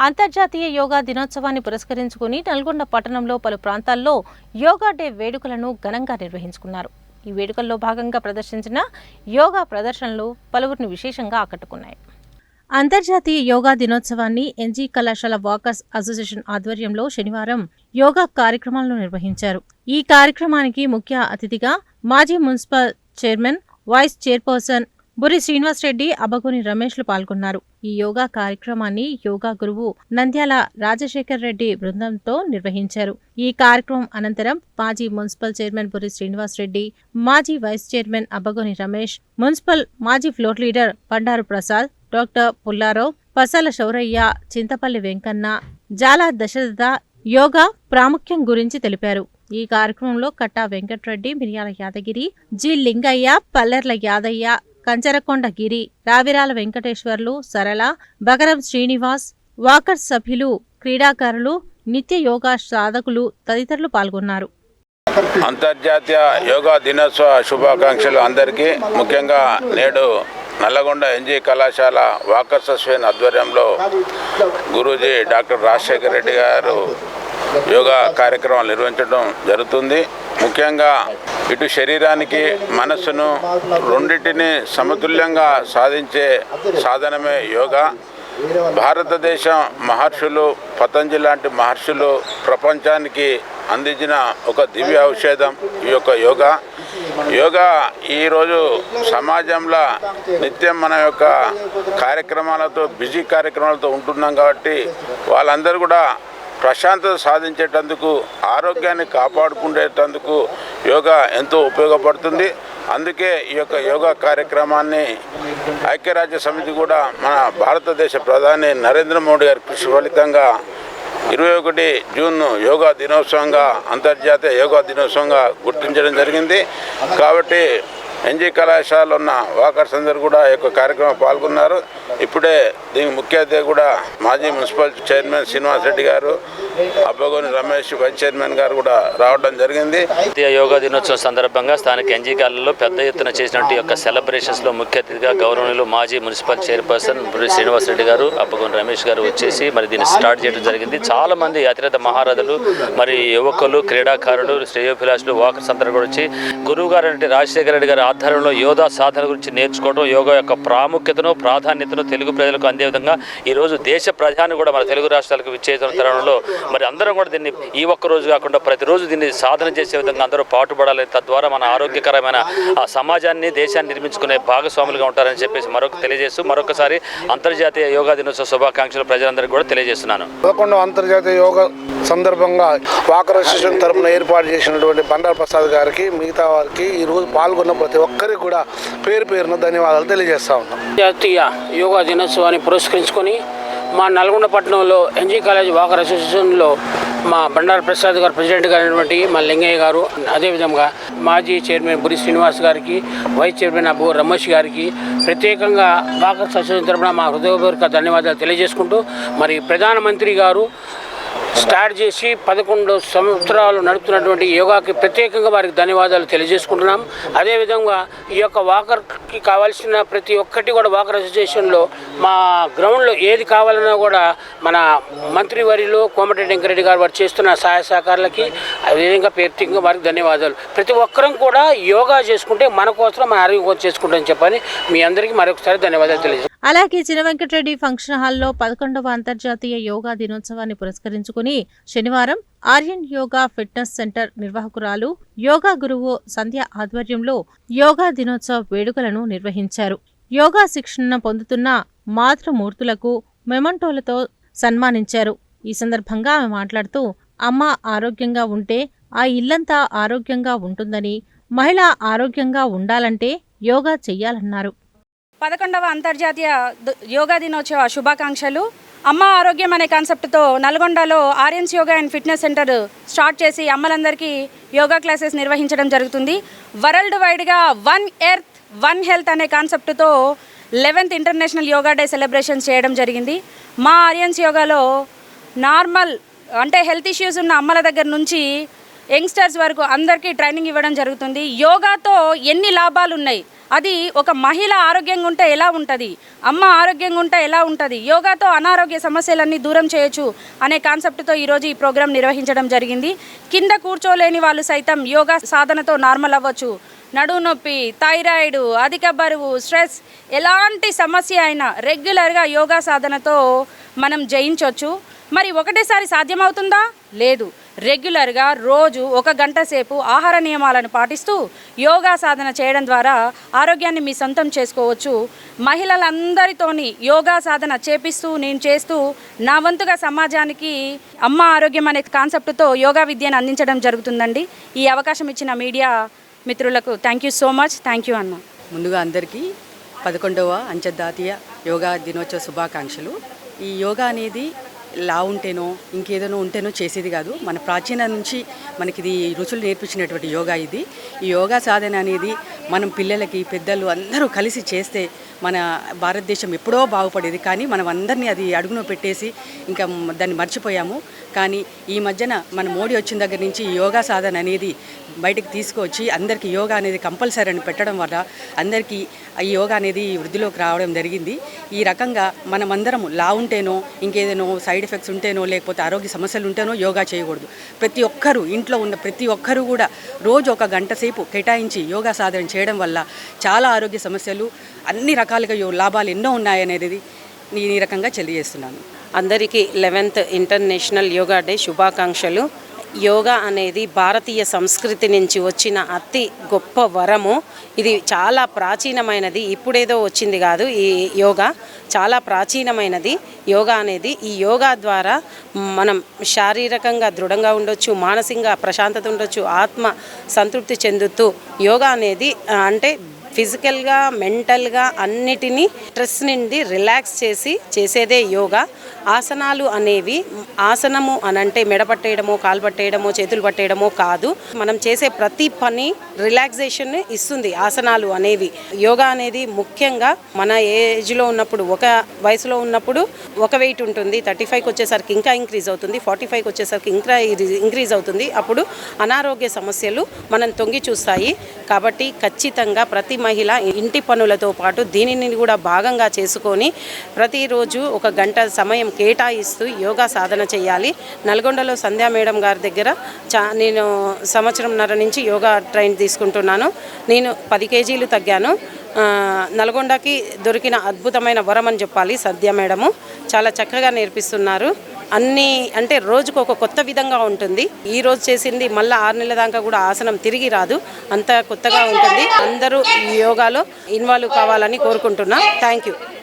అంతర్జాతీయ యోగా దినోత్సవాన్ని పురస్కరించుకుని నల్గొండ పట్టణంలో పలు ప్రాంతాల్లో యోగా డే వేడుకలను ఘనంగా నిర్వహించుకున్నారు. ఈ వేడుకల్లో భాగంగా ప్రదర్శించిన యోగా ప్రదర్శనలు పలువురిని విశేషంగా ఆకట్టుకున్నాయి. అంతర్జాతీయ యోగా దినోత్సవాన్ని ఎన్జీ కళాశాల వాకర్స్ అసోసియేషన్ ఆధ్వర్యంలో శనివారం యోగా కార్యక్రమాలను నిర్వహించారు. ఈ కార్యక్రమానికి ముఖ్య అతిథిగా మాజీ municipal chairman, vice chairperson Burri Srinivasareddy, Abbagoni రమేష్లు పాల్గొన్నారు. ఈ యోగా కార్యక్రమాన్ని యోగా గురువు నంద్యాల రాజశేఖర్ రెడ్డి బృందంతో నిర్వహించారు. ఈ కార్యక్రమం అనంతరం మాజీ మున్సిపల్ చైర్మన్ బుర్రి శ్రీనివాసరెడ్డి, మాజీ vice chairman Abbagoni Ramesh, municipal మాజీ floor leader Bandaru Prasad, doctor Pullarao, Pasala Sauraiah, Chintapalli Venkanna, Jala Dasaratha yoga ప్రాముఖ్యం గురించి తెలిపారు. ఈ కార్యక్రమంలో కట్టా వెంకట్రెడ్డి, మిరియాల యాదగిరి, జి లింగయ్య, పల్లెర్ల యాదయ్య, కంచరకొండ గిరి, రావిరాల వెంకటేశ్వర్లు, సరళ, బగరం శ్రీనివాస్, వాకర్స్ సభ్యులు, క్రీడాకారులు, నిత్య యోగా సాధకులు తదితరులు పాల్గొన్నారు. అంతర్జాతీయ యోగా దినోత్సవ శుభాకాంక్షలు అందరికీ. ముఖ్యంగా నేడు నల్లగొండ ఎన్జీ కళాశాల వాకర్స్ అసోసియేషన్ ఆధ్వర్యంలో గురూజీ డాక్టర్ రాజశేఖర్ రెడ్డి గారు యోగా కార్యక్రమాలు నిర్వహించడం జరుగుతుంది. ముఖ్యంగా ఇటు శరీరానికి మనస్సును రెండింటిని సమతుల్యంగా సాధించే సాధనమే యోగా. భారతదేశం మహర్షులు, పతంజలి లాంటి మహర్షులు ప్రపంచానికి అందించిన ఒక దివ్య ఔషధం ఈ యొక్క యోగా. యోగా ఈరోజు సమాజంలో నిత్యం మన యొక్క కార్యక్రమాలతో బిజీ కార్యక్రమాలతో ఉంటున్నాం కాబట్టి వాళ్ళందరూ కూడా ప్రశాంతత సాధించేటందుకు, ఆరోగ్యాన్ని కాపాడుకునేటందుకు యోగా ఎంతో ఉపయోగపడుతుంది. అందుకే ఈ యొక్క యోగా కార్యక్రమాన్ని ఐక్యరాజ్య సమితి కూడా మన భారతదేశ ప్రధాని నరేంద్ర మోడీ గారి కృషి ఫలితంగా 21 జూన్ యోగా దినోత్సవంగా, అంతర్జాతీయ యోగా దినోత్సవంగా గుర్తించడం జరిగింది. కాబట్టి ఎన్జీ కళాశాలలో ఉన్న వాకర్స్ అందరూ కూడా ఈ యొక్క కార్యక్రమం పాల్గొన్నారు. ఇప్పుడే దీనికి ముఖ్య అతిథి కూడా మాజీ మున్సిపల్ చైర్మన్ శ్రీనివాసరెడ్డి గారు, అబ్బగోని రమేష్ వైస్ చైర్మన్ గారు కూడా రావడం జరిగింది. యోగా దినోత్సవం సందర్భంగా స్థానిక ఎన్జీ కాలేజీలో పెద్ద ఎత్తున చేసినట్టు యొక్క సెలబ్రేషన్స్లో ముఖ్య అతిథిగా గౌరవనీయులు మాజీ మున్సిపల్ చైర్పర్సన్ బుర్రి శ్రీనివాసరెడ్డి గారు, అబ్బగోని రమేష్ గారు వచ్చేసి మరి దీన్ని స్టార్ట్ చేయడం జరిగింది. చాలా మంది అతిరథ మహారథులు, మరి యువకులు, క్రీడాకారులు, శ్రేయోభిలాషులు, వాకర్స్ అందరూ కూడా వచ్చి గురువు గారు అంటే రాజశేఖర రెడ్డి గారి ఆధ్వర్యంలో యోగా సాధన గురించి నేర్చుకోవడం, యోగా యొక్క ప్రాముఖ్యతను, ప్రాధాన్యతను తెలుగు ప్రజలకు అందే విధంగా ఈరోజు దేశ ప్రజాన్ని కూడా మన తెలుగు రాష్ట్రాలకు విచ్చేసిన తరుణంలో మరి అందరం కూడా దీన్ని ఈ ఒక్క రోజు కాకుండా ప్రతిరోజు దీన్ని సాధన చేసే విధంగా అందరూ పాటుపడాలి. తద్వారా మన ఆరోగ్యకరమైన ఆ సమాజాన్ని, దేశాన్ని నిర్మించుకునే భాగస్వాములుగా ఉంటారని చెప్పేసి తెలియజేస్తూ మరొకసారి అంతర్జాతీయ యోగా దినోత్సవ శుభాకాంక్షలు ప్రజలందరికీ కూడా తెలియజేస్తున్నాను. 11వ అంతర్జాతీయ యోగా సందర్భంగా వాకర్ అసోసియేషన్ తరఫున ఏర్పాటు చేసినటువంటి బండారు ప్రసాద్ గారికి, మిగతా వారికి ఈరోజు పాల్గొన్న ప్రతి ఒక్కరికి కూడా పేరు పేరున ధన్యవాదాలు తెలియజేస్తా ఉన్నాం. జాతీయ యోగా దినోత్సవాన్ని పురస్కరించుకొని మా నల్గొండ పట్టణంలో ఎన్జీ కాలేజ్ వాకర్ అసోసియేషన్లో మా బండారు ప్రసాద్ గారు ప్రెసిడెంట్ గారైనటువంటి మా లింగయ్య గారు, అదేవిధంగా మాజీ చైర్మన్ బుర్రి శ్రీనివాస్ గారికి, వైస్ చైర్మన్ అబ్బు రమేష్ గారికి ప్రత్యేకంగా వాకర్ అసోసియేషన్ తరఫున మా హృదయపూర్వక ధన్యవాదాలు తెలియజేసుకుంటూ, మరి ప్రధానమంత్రి గారు స్టార్ట్ చేసి 11 సంవత్సరాలు నడుపుతున్నటువంటి యోగాకి ప్రత్యేకంగా వారికి ధన్యవాదాలు తెలియజేసుకుంటున్నాం. అదేవిధంగా ఈ యొక్క వాకర్కి కావాల్సిన ప్రతి ఒక్కటి కూడా వాకర్ అసోసియేషన్లో మా గ్రౌండ్లో ఏది కావాలన్నా కూడా మన మంత్రివర్యులు కోమటిరెడ్డి వెంకరెడ్డి గారు వారు చేస్తున్న సహాయ సహకారాలకి అదేవిధంగా ప్రత్యేకంగా వారికి ధన్యవాదాలు. ప్రతి ఒక్కరం కూడా యోగా చేసుకుంటే మన కోసం మన ఆరోగ్యం కోసం చేసుకుంటామని చెప్పని మీ అందరికీ మరొకసారి ధన్యవాదాలు తెలియజేస్తాను. అలాగే చిన్న వెంకటరెడ్డి ఫంక్షన్ హాల్లో 11వ అంతర్జాతీయ యోగా దినోత్సవాన్ని పురస్కరించుకుని శనివారం ఆర్యన్ యోగా ఫిట్నెస్ సెంటర్ నిర్వాహకురాలు, యోగా గురువు సంధ్య ఆధ్వర్యంలో యోగా దినోత్సవ వేడుకలను నిర్వహించారు. యోగా శిక్షణ పొందుతున్న మాతృమూర్తులకు మెమంటోలతో సన్మానించారు. ఈ సందర్భంగా ఆమె మాట్లాడుతూ, అమ్మ ఆరోగ్యంగా ఉంటే ఆ ఇల్లంతా ఆరోగ్యంగా ఉంటుందని, మహిళ ఆరోగ్యంగా ఉండాలంటే యోగా చెయ్యాలన్నారు. 11వ అంతర్జాతీయ యోగా దినోత్సవ శుభాకాంక్షలు. అమ్మ ఆరోగ్యం అనే కాన్సెప్ట్తో నల్గొండలో Aryans yoga and fitness centre start చేసి అమ్మలందరికీ యోగా క్లాసెస్ నిర్వహించడం జరుగుతుంది. వరల్డ్ వైడ్గా 1 ఎర్త్ 1 హెల్త్ అనే కాన్సెప్ట్తో 11th international yoga day celebrations చేయడం జరిగింది. మా ఆర్యన్స్ యోగాలో నార్మల్ అంటే హెల్త్ ఇష్యూస్ ఉన్న అమ్మల దగ్గర నుంచి యంగ్స్టర్స్ వరకు అందరికీ ట్రైనింగ్ ఇవ్వడం జరుగుతుంది. యోగాతో ఎన్ని లాభాలు ఉన్నాయి అది ఒక మహిళ ఆరోగ్యంగా ఉంటే ఎలా ఉంటుంది, అమ్మ ఆరోగ్యంగా ఉంటే ఎలా ఉంటుంది, యోగాతో అనారోగ్య సమస్యలన్నీ దూరం చేయొచ్చు అనే కాన్సెప్ట్తో ఈరోజు ఈ ప్రోగ్రాం నిర్వహించడం జరిగింది. కింద కూర్చోలేని వాళ్ళు సైతం యోగా సాధనతో నార్మల్ అవ్వచ్చు. నడుము నొప్పి, థైరాయిడ్, అధిక బరువు, స్ట్రెస్, ఎలాంటి సమస్య అయినా రెగ్యులర్గా యోగా సాధనతో మనం జయించవచ్చు. మరి ఒకటేసారి సాధ్యమవుతుందా? లేదు. రెగ్యులర్గా రోజు 1 గంట సేపు ఆహార నియమాలను పాటిస్తూ యోగా సాధన చేయడం ద్వారా ఆరోగ్యాన్ని మీ సొంతం చేసుకోవచ్చు. మహిళలందరితోని యోగా సాధన చేపిస్తూ నేను చేస్తూ నా వంతుగా సమాజానికి అమ్మ ఆరోగ్యం అనే కాన్సెప్ట్తో యోగా విద్యను అందించడం జరుగుతుందండి. ఈ అవకాశం ఇచ్చిన మీడియా మిత్రులకు thank you so much. Thank you అన్న. ముందుగా అందరికీ 11వ అంతర్జాతీయ యోగా దినోత్సవ శుభాకాంక్షలు. ఈ యోగా అనేది లా ఉంటేనో ఇంకేదైనా ఉంటేనో చేసేది కాదు. మన ప్రాచీన నుంచి మనకి ఇది రుచులు నేర్పించినటువంటి యోగా ఇది. ఈ యోగా సాధన అనేది మనం పిల్లలకి పెద్దలు అందరూ కలిసి చేస్తే మన భారతదేశం ఎప్పుడో బాగుపడేది. కానీ మనం అందరినీ అది అడుగున పెట్టేసి ఇంకా దాన్ని మర్చిపోయాము. కానీ ఈ మధ్యన మన మోడీ వచ్చిన దగ్గర నుంచి ఈ యోగా సాధన అనేది బయటకు తీసుకొచ్చి అందరికీ యోగా అనేది కంపల్సరీ అని పెట్టడం వల్ల అందరికీ ఈ యోగా అనేది వృద్ధిలోకి రావడం జరిగింది. ఈ రకంగా మనమందరం లా ఉంటేనో ఇంకేదైనా సైడ్ ఎఫెక్ట్స్ ఉంటేనో లేకపోతే ఆరోగ్య సమస్యలు ఉంటేనో యోగా చేయకూడదు. ప్రతి ఒక్కరూ ఇంట్లో ఉన్న ప్రతి ఒక్కరూ కూడా రోజు 1 గంట సేపు కేటాయించి యోగా సాధన చేయడం వల్ల చాలా ఆరోగ్య సమస్యలు అన్ని రకాలుగా లాభాలు ఎన్నో ఉన్నాయనేది నేను ఈ రకంగా తెలియజేస్తున్నాను. అందరికీ 11th ఇంటర్నేషనల్ యోగా డే శుభాకాంక్షలు. యోగా అనేది భారతీయ సంస్కృతి నుంచి వచ్చిన అతి గొప్ప వరము. ఇది చాలా ప్రాచీనమైనది, ఇప్పుడేదో వచ్చింది కాదు. ఈ యోగా చాలా ప్రాచీనమైనది. యోగా అనేది ఈ యోగా ద్వారా మనం శారీరకంగా దృఢంగా ఉండొచ్చు, మానసికంగా ప్రశాంతత ఉండొచ్చు, ఆత్మ సంతృప్తి చెందుతూ యోగా అనేది అంటే ఫిజికల్గా మెంటల్గా అన్నిటినీ స్ట్రెస్ నుండి రిలాక్స్ చేసి చేసేదే యోగా. ఆసనాలు అనేవి ఆసనము అనంటే మెడ పట్టేయడమో కాలు పట్టేయడమో చేతులు పట్టేయడమో కాదు. మనం చేసే ప్రతి పని రిలాక్సేషన్ ఇస్తుంది ఆసనాలు అనేవి. యోగా అనేది ముఖ్యంగా మన ఏజ్లో ఉన్నప్పుడు, ఒక వయసులో ఉన్నప్పుడు ఒక వెయిట్ ఉంటుంది, 35కి వచ్చేసరికి ఇంకా ఇంక్రీజ్ అవుతుంది, 45కి వచ్చేసరికి ఇంకా ఇంక్రీజ్ అవుతుంది. అప్పుడు అనారోగ్య సమస్యలు మనం తొంగి చూస్తాయి. కాబట్టి ఖచ్చితంగా ప్రతి మహిళ ఇంటి పనులతో పాటు దీనిని కూడా భాగంగా చేసుకొని ప్రతిరోజు 1 గంట సమయం కేటాయిస్తూ యోగా సాధన చేయాలి. నల్గొండలో సంధ్యా మేడం గారి దగ్గర నేను సంవత్సరంన్నర నుంచి యోగా ట్రైన్ తీసుకుంటున్నాను. నేను 10 కేజీలు తగ్గాను. నల్గొండకి దొరికిన అద్భుతమైన వరం అని చెప్పాలి. సంధ్యా మేడము చాలా చక్కగా నేర్పిస్తున్నారు. అన్నీ అంటే రోజుకు ఒక కొత్త విధంగా ఉంటుంది. ఈ రోజు చేసింది మళ్ళీ 6 నెలల దాకా కూడా ఆసనం తిరిగి రాదు, అంత కొత్తగా ఉంటుంది. అందరూ ఈ యోగాలో ఇన్వాల్వ్ కావాలని కోరుకుంటున్నా. Thank you.